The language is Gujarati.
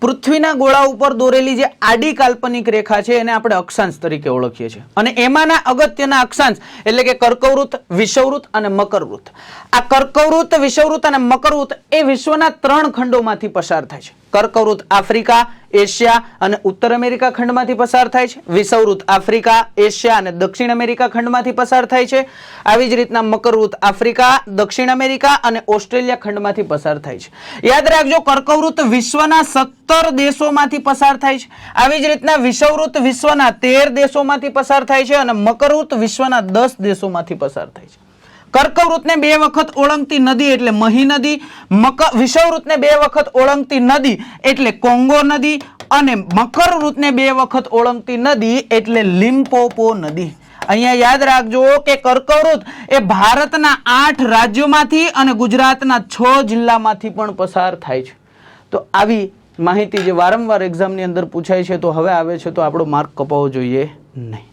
પૃથ્વીના ગોળા ઉપર દોરેલી જે આડી કાલ્પનિક રેખા છે એને આપણે અક્ષાંશ તરીકે ઓળખીએ છીએ અને એમાંના અગત્યના અક્ષાંશ એટલે કે કર્કવૃત્ત, વિષુવવૃત્ત અને મકરવૃત્ત. આ કર્કવૃત્ત, વિષુવવૃત્ત અને મકરવૃત્ત એ વિશ્વના 3 ખંડોમાંથી પસાર થાય છે. કર્કવૃત્ત આફ્રિકા, એશિયા અને ઉત્તર અમેરિકા ખંડમાંથી પસાર થાય છે. વિષુવવૃત્ત આફ્રિકા, એશિયા અને દક્ષિણ અમેરિકા ખંડમાંથી પસાર થાય છે. આવી જ રીતના મકરવૃત્ત આફ્રિકા, દક્ષિણ અમેરિકા અને ઓસ્ટ્રેલિયા ખંડમાંથી પસાર થાય છે. યાદ રાખજો, કર્કવૃત્ત વિશ્વના 17 દેશોમાંથી પસાર થાય છે. આવી જ રીતના વિષુવવૃત્ત વિશ્વના 13 દેશોમાંથી પસાર થાય છે અને મકરવૃત્ત વિશ્વના 10 દેશોમાંથી પસાર થાય છે. કર્કવૃત્તને 2 વખત ઓળંગતી નદી એટલે મહી નદી, વિષુવવૃત્તને 2 વખત ઓળંગતી નદી એટલે કોંગો નદી અને મકરવૃત્તને 2 વખત ઓળંગતી નદી એટલે લિમ્પોપો નદી. અહીંયા યાદ રાખજો કે કર્કવૃત્ત એ ભારતના 8 રાજ્યોમાંથી અને ગુજરાતના 6 જિલ્લામાંથી પણ પસાર થાય છે. તો આવી માહિતી જે વારંવાર એક્ઝામની અંદર પૂછાય છે, તો હવે આવે છે તો આપણો માર્ક કપાવવો જોઈએ નહીં.